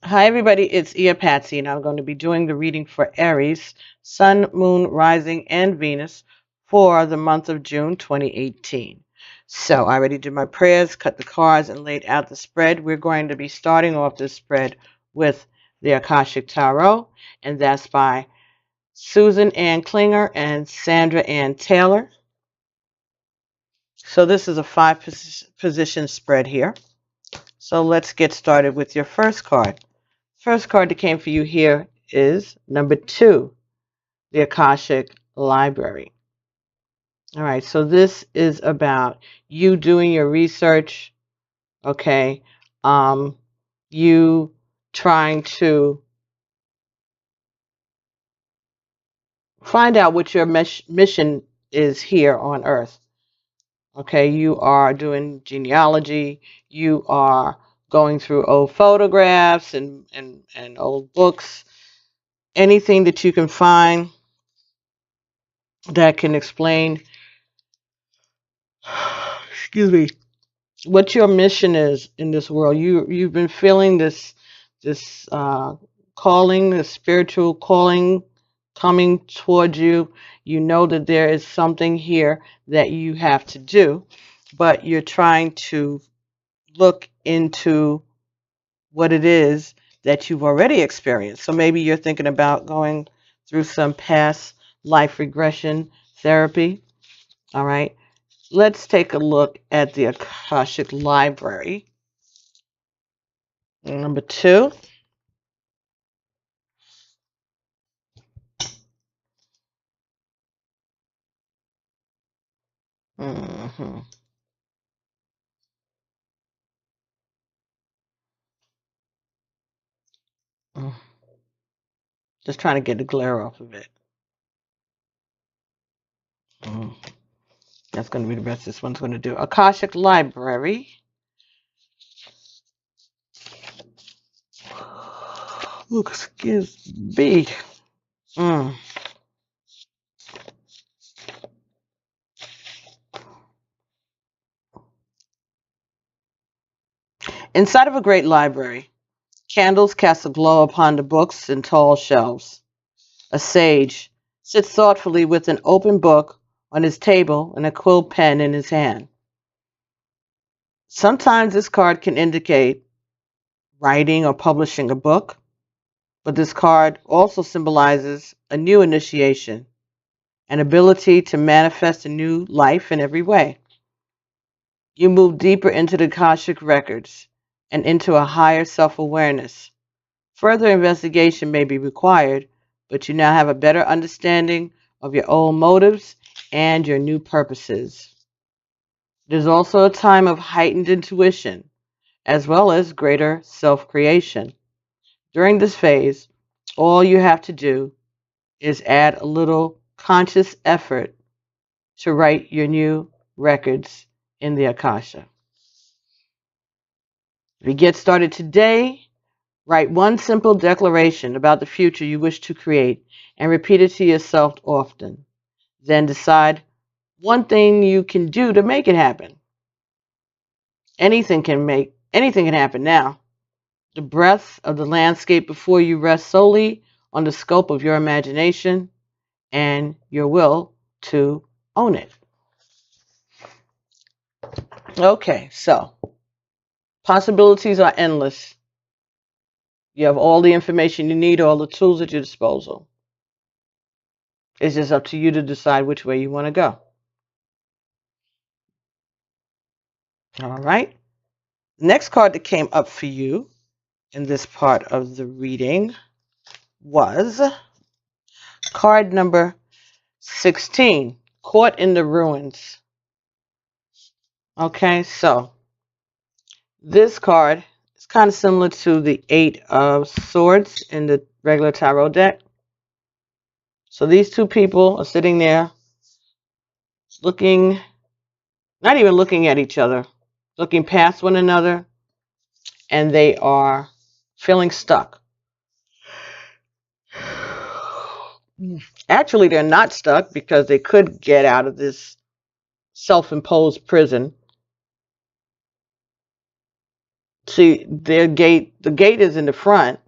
Hi, everybody. It's Ia Patsy, and I'm going to be doing the reading for Aries, Sun, Moon, Rising, and Venus for the month of June 2018. So I already did my prayers, cut the cards, and laid out the spread. We're going to be starting off this spread with the Akashic Tarot, and that's by Susan Ann Klinger and Sandra Ann Taylor. So this is a five-position spread here. So let's get started with your first card. First card that came for you here is number 2, the Akashic Library. All right, so this is about you doing your research, okay? You trying to find out what your mission is here on Earth. Okay, you are doing genealogy, you are going through old photographs and old books, anything that you can find that can explain, excuse me, what your mission is in this world. You've been feeling this calling, this spiritual calling coming towards you. You know that there is something here that you have to do, but you're trying to look into what it is that you've already experienced. So maybe you're thinking about going through some past life regression therapy. All right. Let's take a look at the Akashic Library. Number 2. Mm-hmm. Just trying to get the glare off of it. Mm. That's going to be the best this one's going to do. Akashic Library. Ooh, excuse me. Mm. Inside of a great library, candles cast a glow upon the books and tall shelves. A sage sits thoughtfully with an open book on his table and a quill pen in his hand. Sometimes this card can indicate writing or publishing a book, but this card also symbolizes a new initiation, an ability to manifest a new life in every way. You move deeper into the Akashic records and into a higher self-awareness. Further investigation may be required, but you now have a better understanding of your old motives and your new purposes. It is also a time of heightened intuition, as well as greater self-creation. During this phase, all you have to do is add a little conscious effort to write your new records in the Akasha. If you get started today, write one simple declaration about the future you wish to create and repeat it to yourself often. Then decide one thing you can do to make it happen. Anything can happen now. The breadth of the landscape before you rests solely on the scope of your imagination and your will to own it. Okay, so possibilities are endless. You have all the information you need, all the tools at your disposal. It's just up to you to decide which way you want to go. All right. Next card that came up for you in this part of the reading was card number 16, Caught in the Ruins. Okay, so this card is kind of similar to the 8 of Swords in the regular tarot deck. So these two people are sitting there looking, not even looking at each other, looking past one another, and they are feeling stuck. Actually, they're not stuck because they could get out of this self-imposed prison. See, the gate is in the front,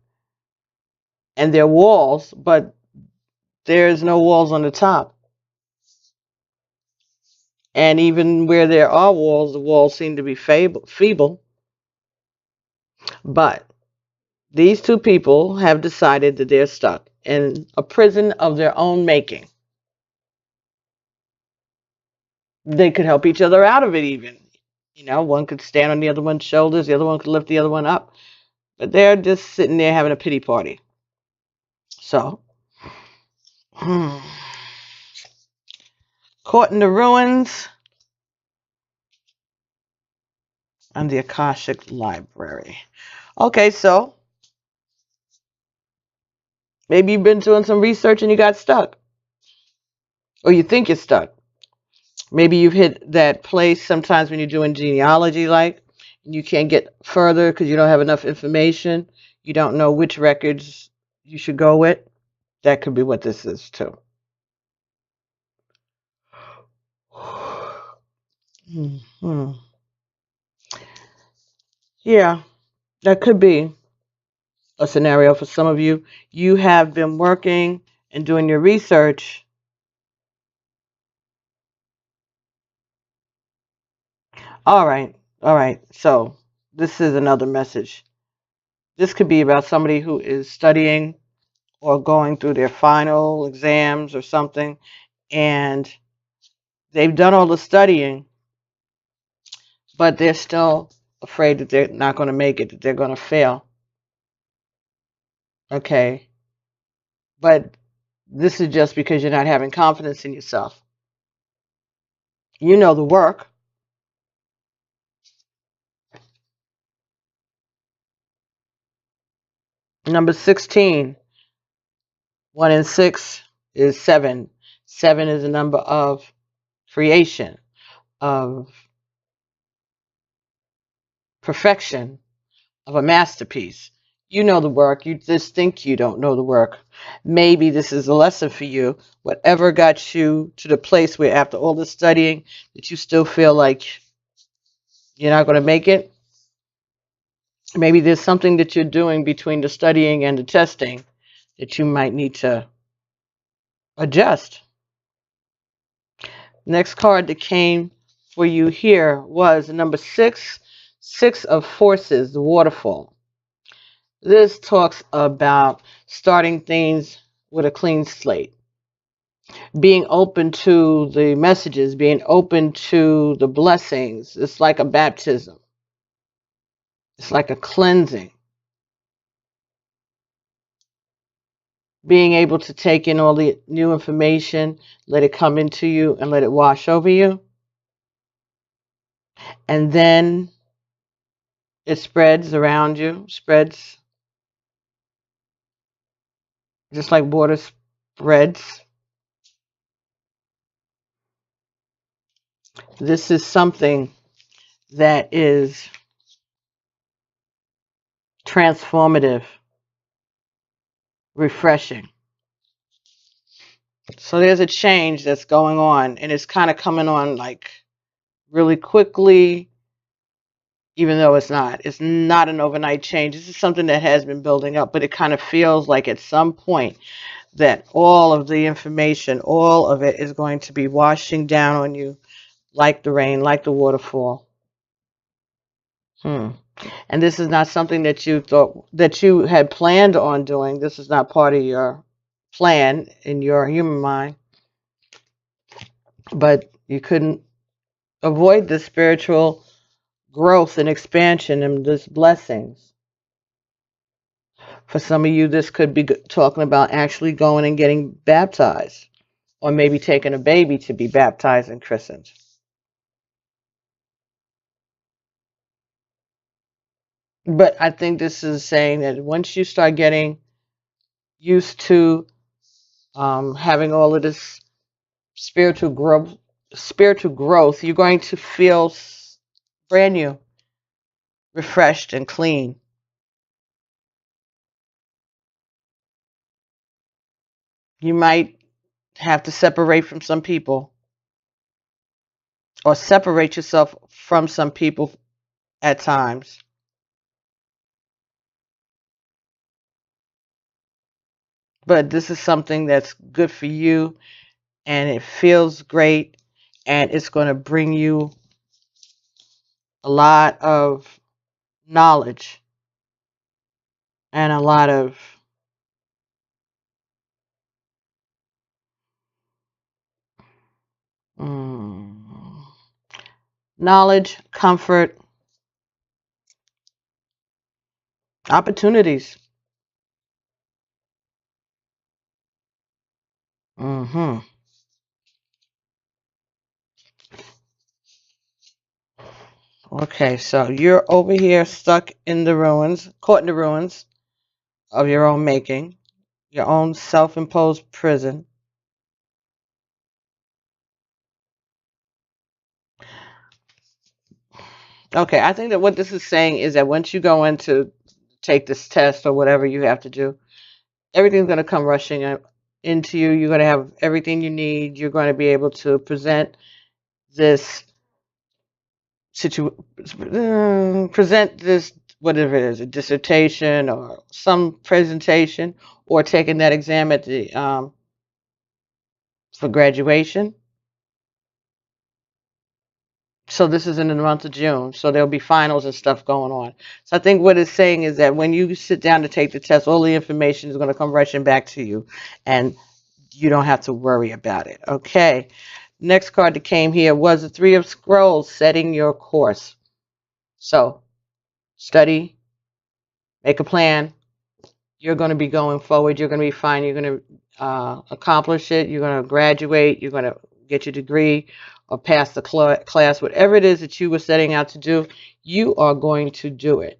and there are walls, but there's no walls on the top. And even where there are walls, the walls seem to be feeble. But these two people have decided that they're stuck in a prison of their own making. They could help each other out of it even. You know, one could stand on the other one's shoulders, the other one could lift the other one up. But they're just sitting there having a pity party. So, caught in the ruins and the Akashic Library. Okay, so maybe you've been doing some research and you got stuck. Or you think you're stuck. Maybe you've hit that place sometimes when you're doing genealogy, like, and you can't get further because you don't have enough information. You don't know which records you should go with. That could be what this is, too. Hmm. Yeah, that could be a scenario for some of you. You have been working and doing your research. All right, all right. So this is another message. This could be about somebody who is studying or going through their final exams or something, and they've done all the studying, but they're still afraid that they're not going to make it, that they're going to fail. Okay. But this is just because you're not having confidence in yourself. You know the work. Number 16, 1 and 6 is 7. 7 is a number of creation, of perfection, of a masterpiece. You know the work. You just think you don't know the work. Maybe this is a lesson for you. Whatever got you to the place where after all the studying that you still feel like you're not going to make it. Maybe there's something that you're doing between the studying and the testing that you might need to adjust. Next card that came for you here was number 6, 6 of Forces, the waterfall. This talks about starting things with a clean slate, being open to the messages, being open to the blessings. It's like a baptism. It's like a cleansing. Being able to take in all the new information, let it come into you and let it wash over you. And then it spreads around you, spreads just like water spreads. This is something that is transformative, refreshing. So there's a change that's going on, and it's kind of coming on like really quickly, even though it's not. It's not an overnight change. This is something that has been building up, but it kind of feels like at some point that all of the information, all of it is going to be washing down on you like the rain, like the waterfall. And this is not something that you thought that you had planned on doing. This is not part of your plan in your human mind. But you couldn't avoid the spiritual growth and expansion and this blessings. For some of you, this could be talking about actually going and getting baptized, or maybe taking a baby to be baptized and christened. But I think this is saying that once you start getting used to having all of this spiritual growth, you're going to feel brand new, refreshed, and clean. You might have to separate from some people, or separate yourself from some people at times. but this is something that's good for you, and it feels great, and it's going to bring you a lot of knowledge and a lot of mm, knowledge, comfort, opportunities. hmm Okay, so you're over here stuck in the ruins, caught in the ruins of your own making, your own self-imposed prison. Okay, I think that what this is saying is that once you go in to take this test or whatever you have to do, everything's going to come rushing into you. You're going to have everything you need. You're going to be able to present this present this, whatever it is, a dissertation or some presentation, or taking that exam at the for graduation. So this is in the month of June. So there'll be finals and stuff going on. So I think what it's saying is that when you sit down to take the test, all the information is going to come rushing back to you, and you don't have to worry about it. Okay. Next card that came here was the Three of Scrolls, setting your course. So study, make a plan. You're going to be going forward. You're going to be fine. You're going to accomplish it. You're going to graduate. You're going to get your degree or pass the class. Whatever it is that you were setting out to do, you are going to do it.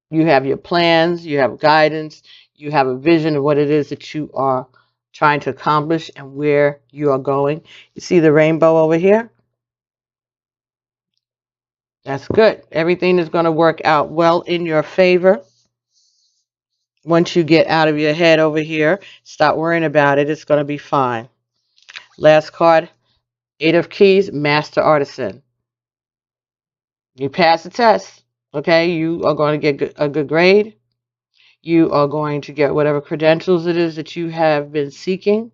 You have your plans. You have guidance. You have a vision of what it is that you are trying to accomplish and where you are going. You see the rainbow over here? That's good. Everything is going to work out well in your favor. Once you get out of your head over here, stop worrying about it. It's going to be fine. Last card, Eight of Keys, Master Artisan. You pass the test, okay? You are going to get a good grade. You are going to get whatever credentials it is that you have been seeking.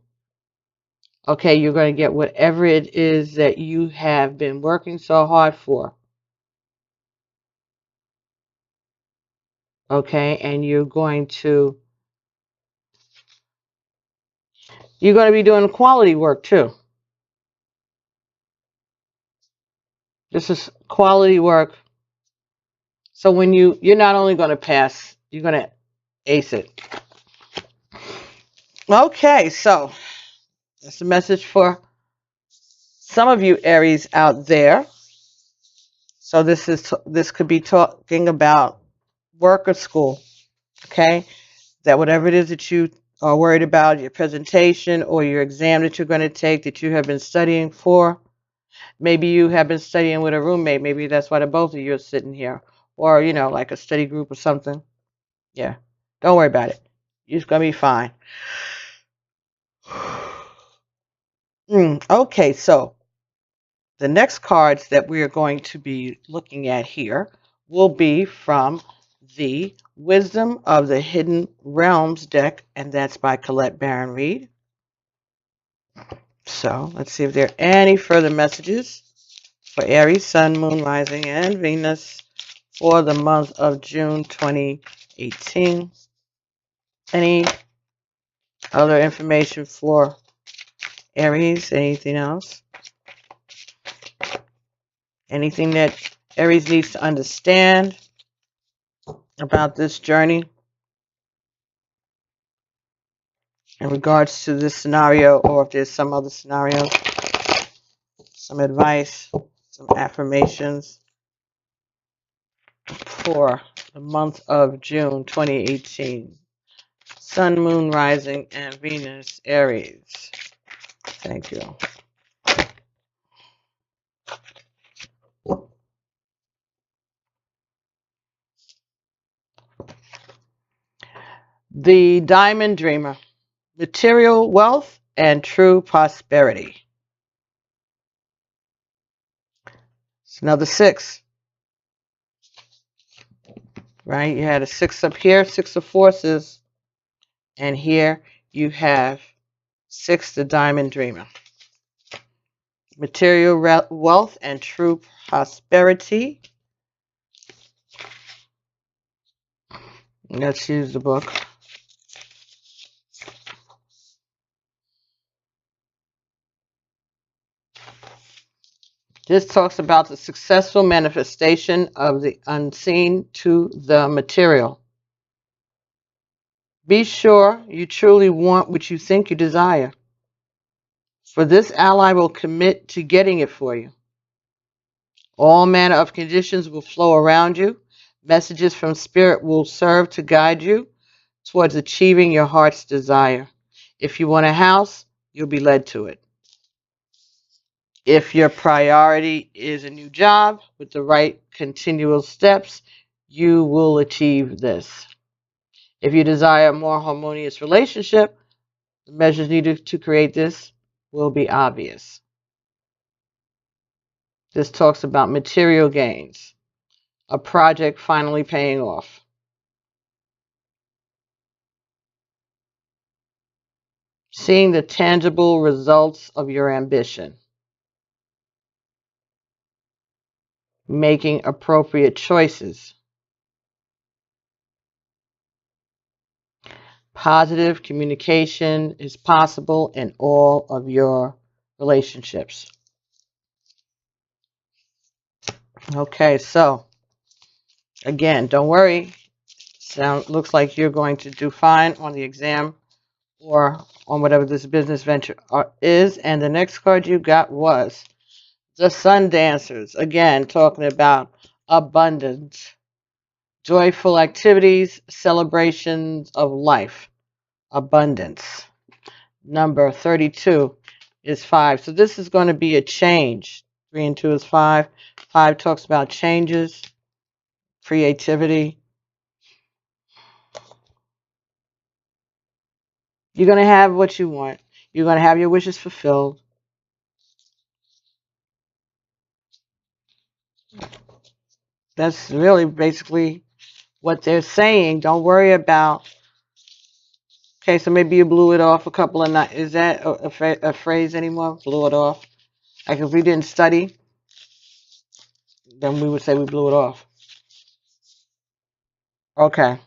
Okay, you're going to get whatever it is that you have been working so hard for. Okay, and you're going to be doing quality work too. This is quality work. So when you're not only going to pass, you're going to ace it. Okay, so that's a message for some of you Aries out there. So this could be talking about work or school. Okay, that whatever it is that you are worried about, your presentation or your exam that you're going to take that you have been studying for. Maybe you have been studying with a roommate. Maybe that's why the both of you are sitting here, or like a study group or something. Yeah, don't worry about it. You're just gonna be fine. Okay, so the next cards that we are going to be looking at here will be from the Wisdom of the Hidden Realms deck, and that's by Colette Baron Reed. So let's see if there are any further messages for Aries, Sun, Moon, Rising, and Venus for the month of June 2018. Any other information for Aries? Anything else? Anything that Aries needs to understand about this journey in regards to this scenario, or if there's some other scenarios, some advice, some affirmations for the month of June 2018. Sun, Moon, Rising, and Venus, Aries. Thank you. The Diamond Dreamer. Material wealth and true prosperity. It's another 6. right? You had a 6 up here, 6 of forces, and here you have 6, the diamond dreamer. Material wealth and true prosperity. Let's use the book. This talks about the successful manifestation of the unseen to the material. Be sure you truly want what you think you desire, for this ally will commit to getting it for you. All manner of conditions will flow around you. Messages from Spirit will serve to guide you towards achieving your heart's desire. If you want a house, you'll be led to it. If your priority is a new job with the right continual steps, you will achieve this. If you desire a more harmonious relationship, the measures needed to create this will be obvious. This talks about material gains, a project finally paying off. Seeing the tangible results of your ambition. Making appropriate choices. Positive communication is possible in all of your relationships. Okay, so again, don't worry. Looks like you're going to do fine on the exam or on whatever this business venture is. And the next card you got was the Sun Dancers. Again, talking about abundance, joyful activities, celebrations of life, abundance. Number 32 is 5. So this is going to be a change. 3 and 2 is 5. 5 talks about changes, creativity. You're going to have what you want. You're going to have your wishes fulfilled. That's really basically what they're saying. Don't worry about. Okay, so maybe you blew it off a couple of nights. Is that a phrase anymore? Blew it off? Like if we didn't study, then we would say we blew it off. Okay.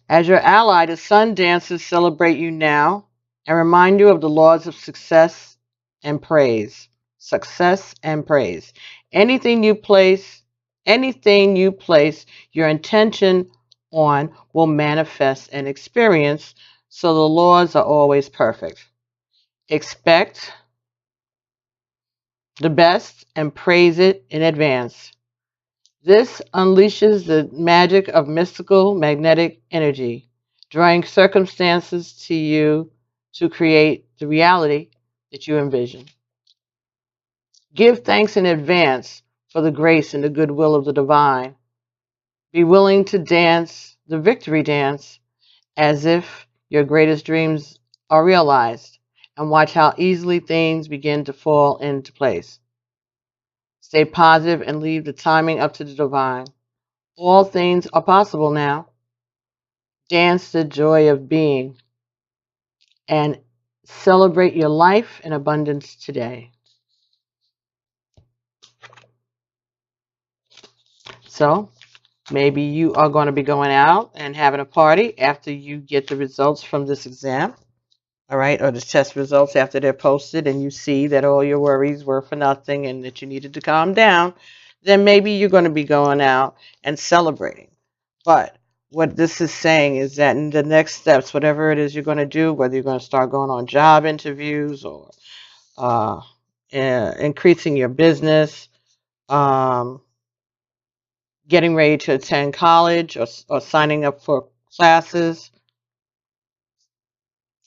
As your ally, the Sun Dancers celebrate you now and remind you of the laws of success and praise. Success and praise. Anything you place your intention on will manifest and experience, so the laws are always perfect. Expect the best and praise it in advance. This unleashes the magic of mystical magnetic energy, drawing circumstances to you to create the reality that you envision. Give thanks in advance for the grace and the goodwill of the divine. Be willing to dance the victory dance as if your greatest dreams are realized, and watch how easily things begin to fall into place. Stay positive and leave the timing up to the divine. All things are possible now. Dance the joy of being and celebrate your life in abundance today. So maybe you are going to be going out and having a party after you get the results from this exam. All right, or the test results after they're posted, and you see that all your worries were for nothing and that you needed to calm down, then maybe you're going to be going out and celebrating. But what this is saying is that in the next steps, whatever it is you're going to do, whether you're going to start going on job interviews or increasing your business, getting ready to attend college or signing up for classes,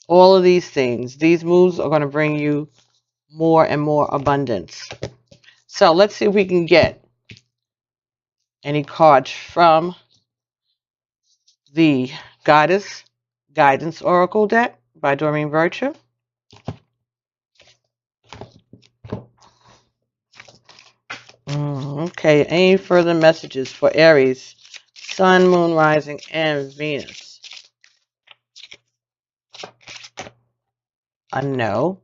all of these things, these moves are going to bring you more and more abundance. So let's see if we can get any cards from the Guidance Oracle deck by Doreen Virtue. Okay, any further messages for Aries, Sun, Moon, Rising, and Venus? A no.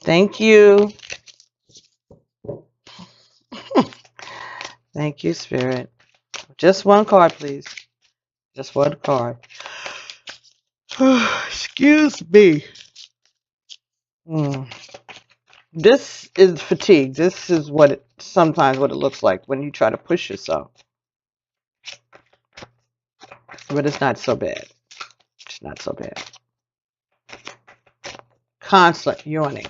Thank you. Thank you, Spirit. Just one card, please. Just one card. Excuse me. This is fatigue. This is sometimes what it looks like when you try to push yourself. But it's not so bad. It's not so bad. Constant yawning.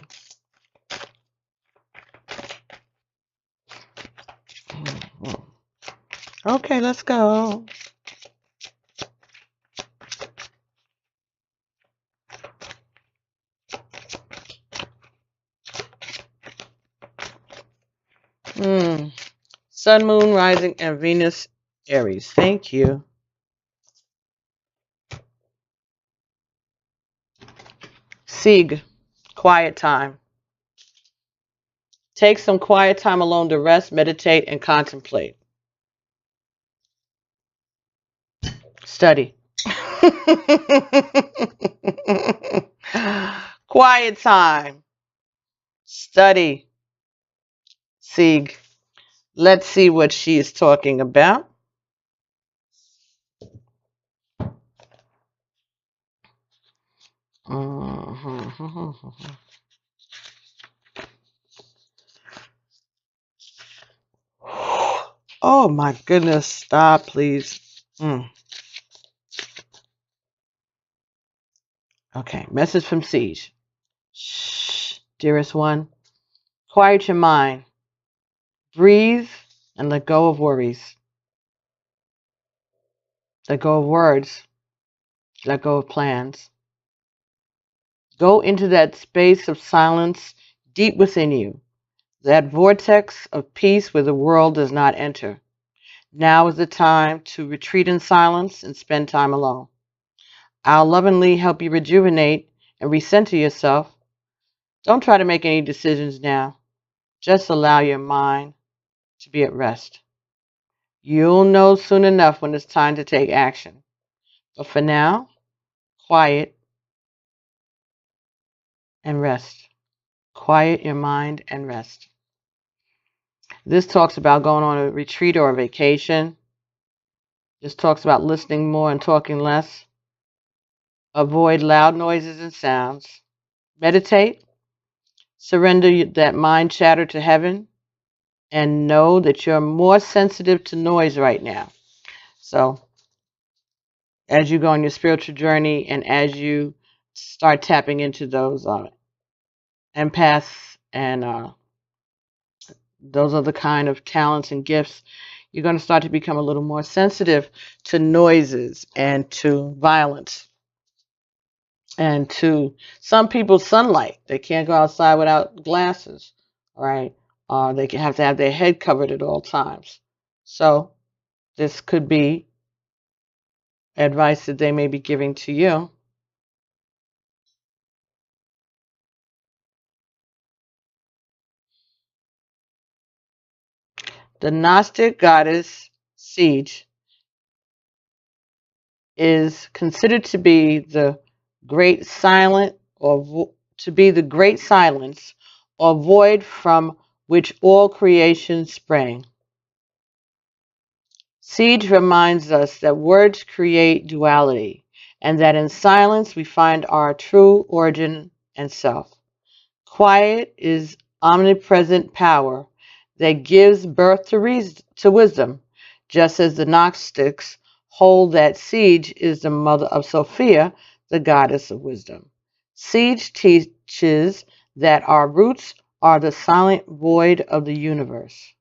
Okay, let's go. Sun, Moon, Rising, and Venus, Aries. Thank you. Sieg, quiet time. Take some quiet time alone to rest, meditate, and contemplate. Study. Quiet time. Study. Sieg. Let's see what she is talking about. Oh my goodness, stop please. Okay, message from Siege. Shh, dearest one, quiet your mind. Breathe and let go of worries. Let go of words. Let go of plans. Go into that space of silence deep within you, that vortex of peace where the world does not enter. Now is the time to retreat in silence and spend time alone. I'll lovingly help you rejuvenate and recenter yourself. Don't try to make any decisions now. Just allow your mind to be at rest. You'll know soon enough when it's time to take action. But for now, quiet and rest. Quiet your mind and rest. This talks about going on a retreat or a vacation. This talks about listening more and talking less. Avoid loud noises and sounds. Meditate. Surrender that mind chatter to heaven. And know that you're more sensitive to noise right now. So, as you go on your spiritual journey and as you start tapping into those empaths and those other kind of talents and gifts, you're going to start to become a little more sensitive to noises and to violence and to some people's sunlight. They can't go outside without glasses, right? They have to have their head covered at all times. So this could be advice that they may be giving to you. The Gnostic goddess Siege is considered to be the great silent or the great silence or void from which all creation sprang. Siege reminds us that words create duality and that in silence we find our true origin and self. Quiet is omnipresent power that gives birth to wisdom, just as the Gnostics hold that Siege is the mother of Sophia, the goddess of wisdom. Siege teaches that our roots are the silent void of the universe,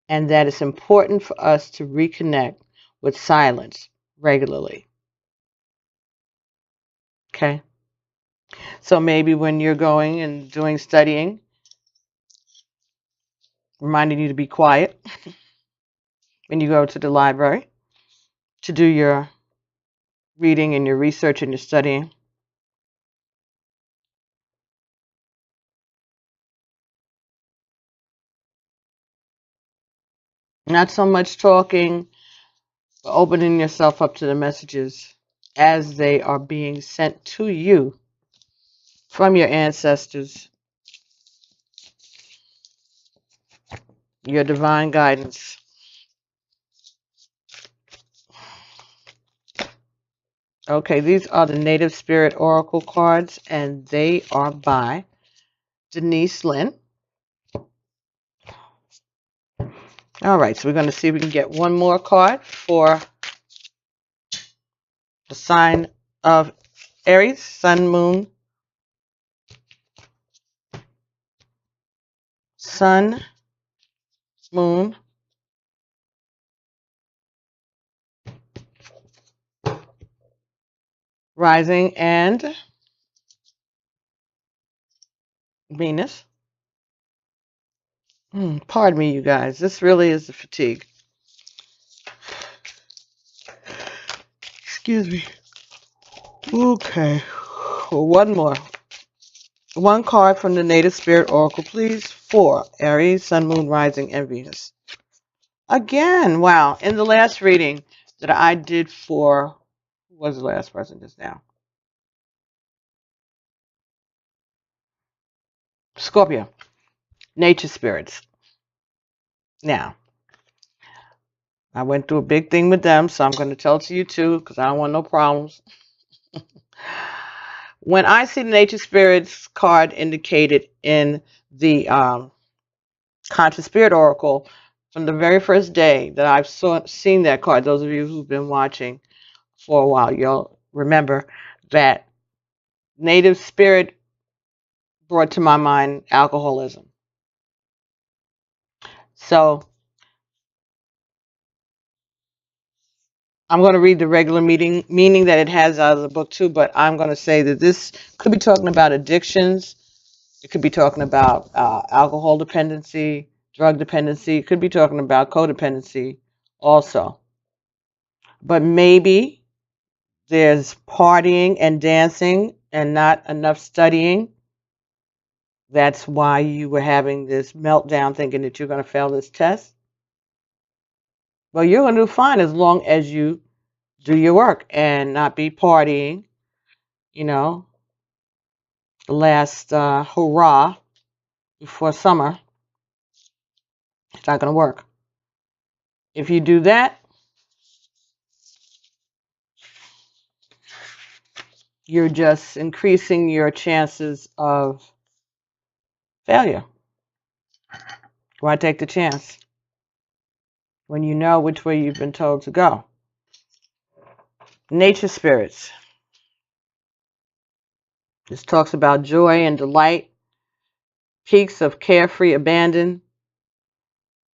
and that it's important for us to reconnect with silence regularly. Okay? So maybe when you're going and doing studying, reminding you to be quiet when you go to the library to do your reading and your research and your studying. Not so much talking, but opening yourself up to the messages as they are being sent to you from your ancestors, your divine guidance. Okay, these are the Native Spirit Oracle cards, and they are by Denise Lynn. All right, so we're going to see if we can get one more card for the sign of Aries, Sun, Moon, Rising, and Venus. Pardon me, you guys. This really is the fatigue. Excuse me. Okay. One more. One card from the Native Spirit Oracle, please, for Aries, Sun, Moon, Rising, and Venus. Again, wow. In the last reading that I did for, who was the last person just now? Scorpio. Nature spirits. Now, I went through a big thing with them, so I'm going to tell it to you too, because I don't want no problems. When I see the Nature Spirits card indicated in the Conscious Spirit Oracle, from the very first day that I've seen that card, those of you who've been watching for a while, you'll remember that Native Spirit brought to my mind alcoholism. So I'm going to read the regular meaning that it has out of the book too, but I'm going to say that this could be talking about addictions. It could be talking about alcohol dependency, drug dependency. It could be talking about codependency also. But maybe there's partying and dancing and not enough studying. That's why you were having this meltdown thinking that you're going to fail this test. Well, you're going to do fine as long as you do your work and not be partying, you know, the last hurrah before summer. It's not going to work. If you do that, you're just increasing your chances of failure. Why take the chance when you know which way you've been told to go? Nature spirits. This talks about joy and delight, peaks of carefree abandon,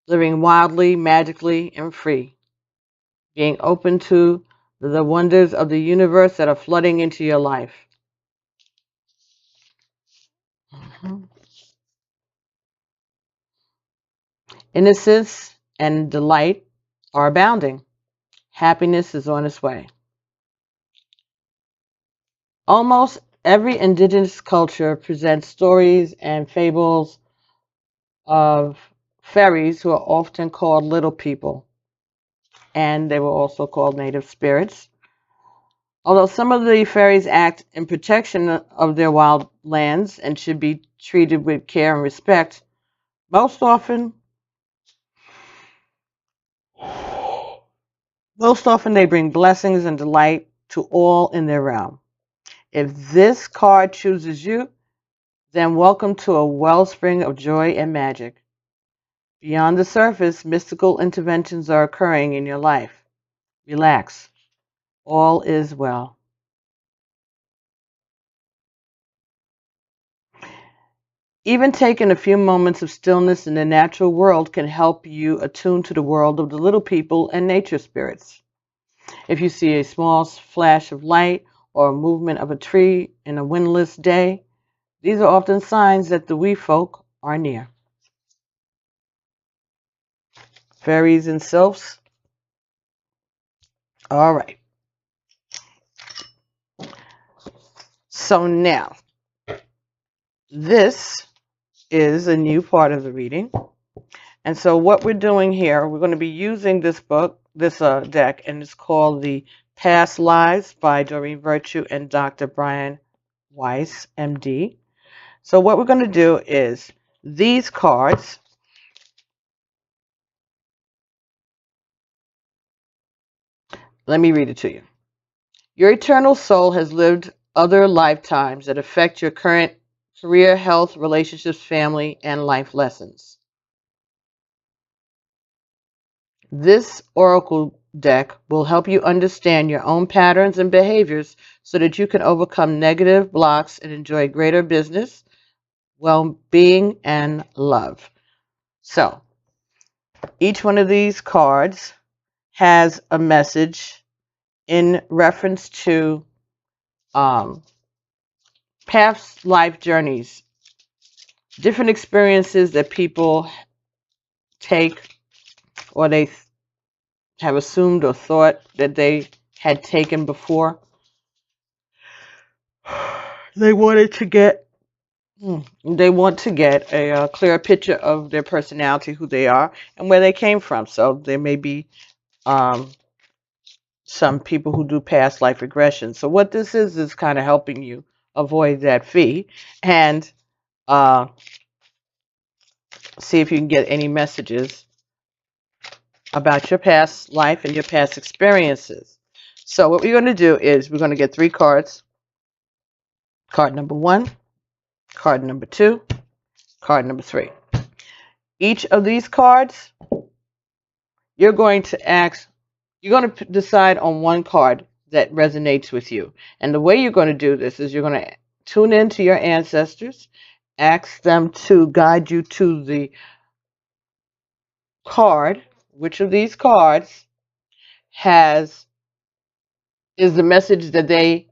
living wildly, magically, and free, being open to the wonders of the universe that are flooding into your life. Innocence and delight are abounding. Happiness is on its way. Almost every indigenous culture presents stories and fables of fairies who are often called little people, and they were also called native spirits. Although some of the fairies act in protection of their wild lands and should be treated with care and respect, most often they bring blessings and delight to all in their realm. If this card chooses you, then welcome to a wellspring of joy and magic. Beyond the surface, mystical interventions are occurring in your life. Relax. All is well. Even taking a few moments of stillness in the natural world can help you attune to the world of the little people and nature spirits. If you see a small flash of light or a movement of a tree in a windless day, these are often signs that the wee folk are near. Fairies and sylphs. All right. So now, this is a new part of the reading. And so what we're doing here, we're going to be using this book, this deck, and it's called The Past Lives by Doreen Virtue and Dr. Brian Weiss, MD. So what we're going to do is these cards, let me read it to you. Your eternal soul has lived other lifetimes that affect your current career, health, relationships, family, and life lessons. This oracle deck will help you understand your own patterns and behaviors so that you can overcome negative blocks and enjoy greater business, well-being, and love. So, each one of these cards has a message in reference to past life journeys, different experiences that people take or they have assumed or thought that they had taken before. They wanted to get a clearer picture of their personality, who they are, and where they came from. So there may be some people who do past life regression. So what this is kind of helping you avoid that fee and see if you can get any messages about your past life and your past experiences. So what we're going to do is we're going to get 3 cards. Card number 1, card number 2, card number 3. Each of these cards, you're going to decide on one card that resonates with you. And the way you're going to do this is you're going to tune into your ancestors, ask them to guide you to the card. Which of these cards is the message that they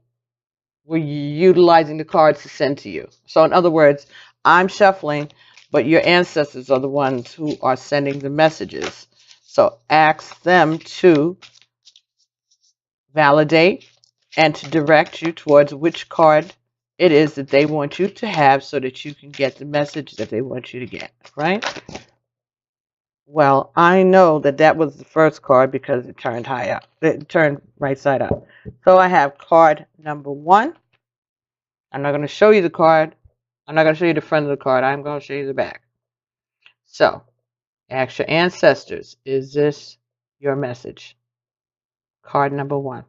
were utilizing the cards to send to you? So in other words, I'm shuffling, but your ancestors are the ones who are sending the messages. So ask them to validate and to direct you towards which card it is that they want you to have so that you can get the message that they want you to get, right? Well, I know that that was the first card because it turned high up. It turned right side up. So I have card number 1. I'm not going to show you the card. I'm not going to show you the front of the card. I'm going to show you the back. So, ask your ancestors, is this your message? Card number 1.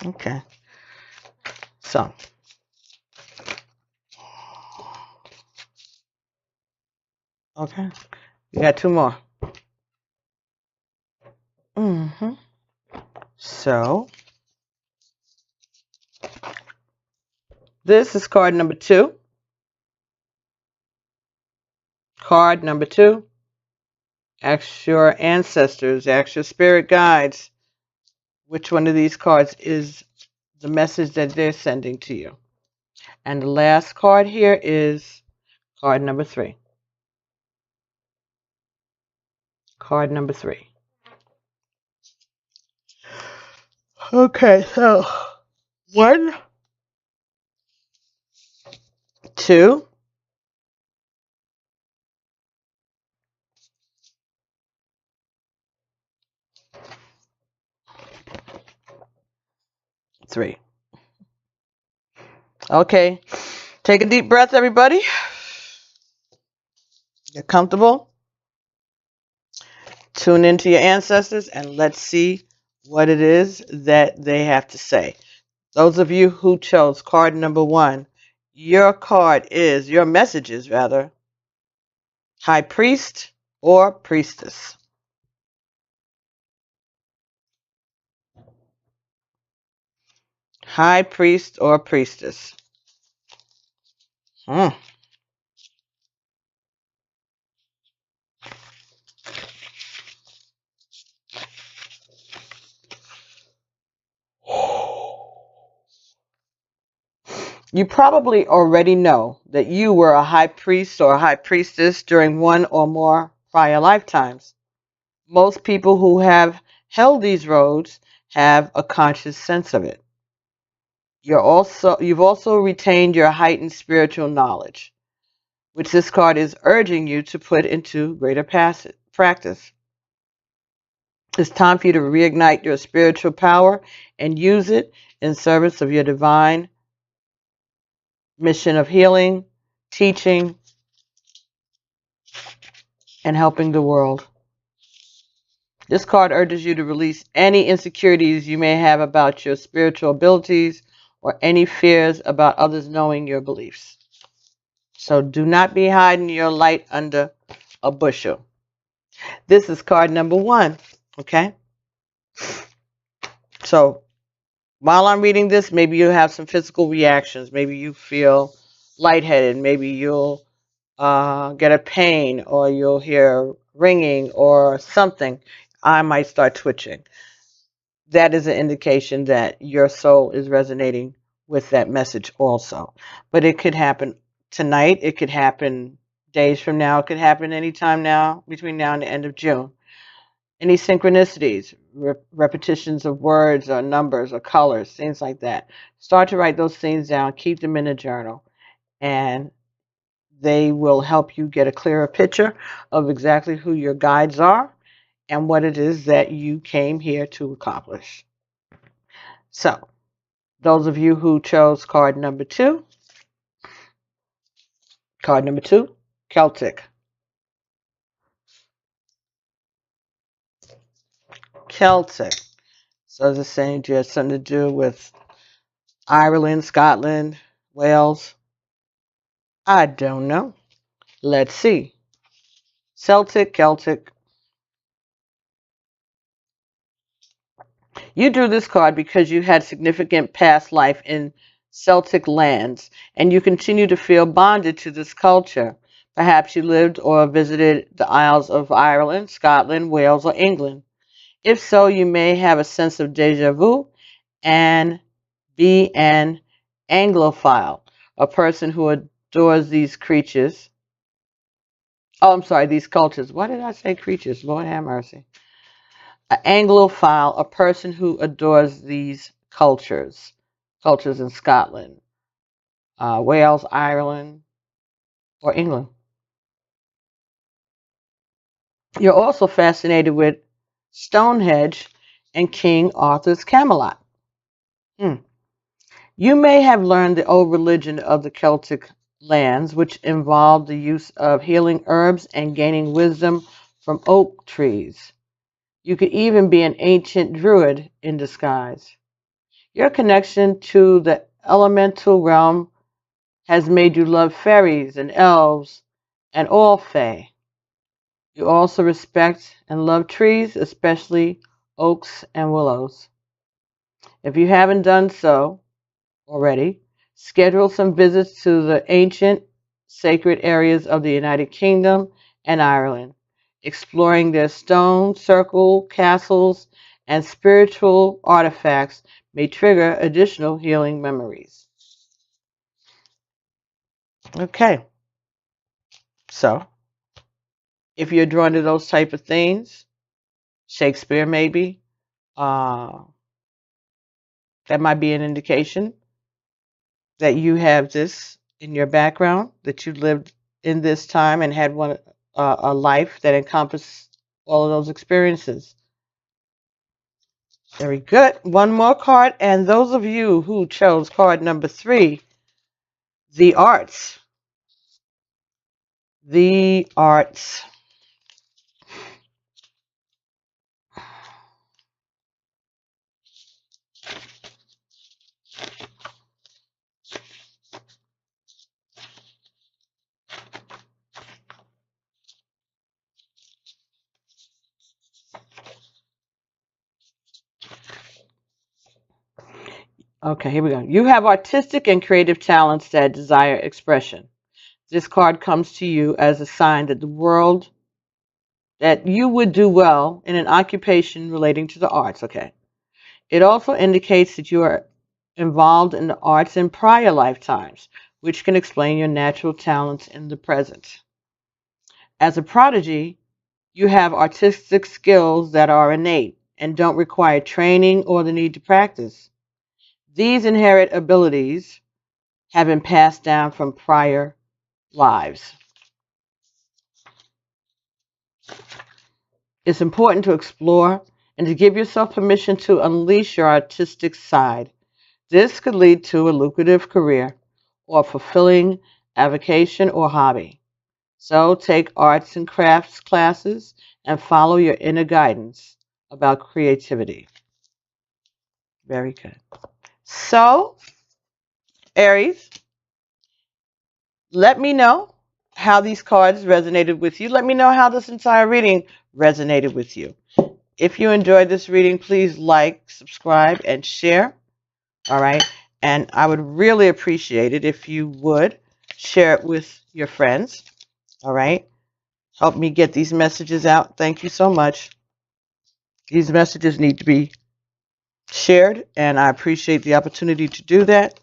Okay. So, okay. We got 2 more. So, this is card number 2. Card number 2. Ask your ancestors, ask your spirit guides, which one of these cards is the message that they're sending to you. And the last card here is card number 3. Card number 3. Okay, so 1, 2, 3. Okay, take a deep breath, everybody. Get comfortable. Tune into your ancestors and let's see what it is that they have to say. Those of you who chose card number 1, your message is rather, High Priest or Priestess. High Priest or Priestess. You probably already know that you were a high priest or a high priestess during one or more prior lifetimes. Most people who have held these roles have a conscious sense of it. You've also retained your heightened spiritual knowledge. which this card is urging you to put into greater practice. It's time for you to reignite your spiritual power and use it in service of your divine mission of healing, teaching, and helping the world. This card urges you to release any insecurities you may have about your spiritual abilities or any fears about others knowing your beliefs. So do not be hiding your light under a bushel. This is card number 1, okay? So while I'm reading this, maybe you have some physical reactions. Maybe you feel lightheaded. Maybe you'll get a pain, or you'll hear ringing or something. I might start twitching. That is an indication that your soul is resonating with that message also. But it could happen tonight. It could happen days from now. It could happen anytime now, between now and the end of June. Any synchronicities, repetitions of words or numbers or colors, things like that. Start to write those things down. Keep them in a journal. And they will help you get a clearer picture of exactly who your guides are and what it is that you came here to accomplish. So, those of you who chose card number 2, Celtic. Celtic. So, it's saying it has something to do with Ireland, Scotland, Wales. I don't know. Let's see. Celtic. You drew this card because you had significant past life in Celtic lands, and you continue to feel bonded to this culture. Perhaps you lived or visited the Isles of Ireland, Scotland, Wales, or England. If so, you may have a sense of deja vu and be an Anglophile, a person who adores these creatures. Oh, I'm sorry, these cultures. Why did I say creatures? Lord have mercy. An Anglophile, a person who adores these cultures in Scotland, Wales, Ireland, or England. You're also fascinated with Stonehenge and King Arthur's Camelot. You may have learned the old religion of the Celtic lands, which involved the use of healing herbs and gaining wisdom from oak trees. You could even be an ancient druid in disguise. Your connection to the elemental realm has made you love fairies and elves and all fae. You also respect and love trees, especially oaks and willows. If you haven't done so already, schedule some visits to the ancient sacred areas of the United Kingdom and Ireland. Exploring their stone, circle, castles, and spiritual artifacts may trigger additional healing memories. Okay, so if you're drawn to those type of things, Shakespeare maybe, that might be an indication that you have this in your background, that you lived in this time and had a life that encompassed all of those experiences. Very good. One more card, and those of you who chose card number 3, the arts. The arts. Okay, here we go. You have artistic and creative talents that desire expression. This card comes to you as a sign that that you would do well in an occupation relating to the arts. Okay. It also indicates that you are involved in the arts in prior lifetimes, which can explain your natural talents in the present. As a prodigy, you have artistic skills that are innate and don't require training or the need to practice. These inherent abilities have been passed down from prior lives. It's important to explore and to give yourself permission to unleash your artistic side. This could lead to a lucrative career or fulfilling avocation or hobby. So take arts and crafts classes and follow your inner guidance about creativity. Very good. So, Aries, let me know how these cards resonated with you. Let me know how this entire reading resonated with you. If you enjoyed this reading, please like, subscribe, and share. All right. And I would really appreciate it if you would share it with your friends. All right. Help me get these messages out. Thank you so much. These messages need to be shared, and I appreciate the opportunity to do that.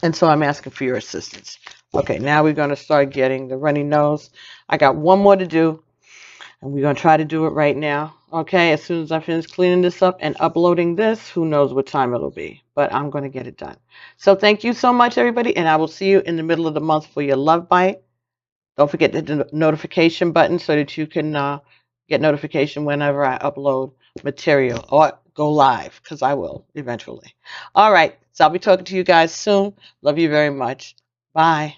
And so I'm asking for your assistance. Okay, now we're going to start getting the runny nose. I got one more to do, and we're going to try to do it right now. Okay, as soon as I finish cleaning this up and uploading this, who knows what time it'll be, but I'm going to get it done. So thank you so much, everybody, and I will see you in the middle of the month for your love bite. Don't forget the notification button so that you can get notification whenever I upload material or go live, because I will eventually. All right, so I'll be talking to you guys soon. Love you very much. Bye.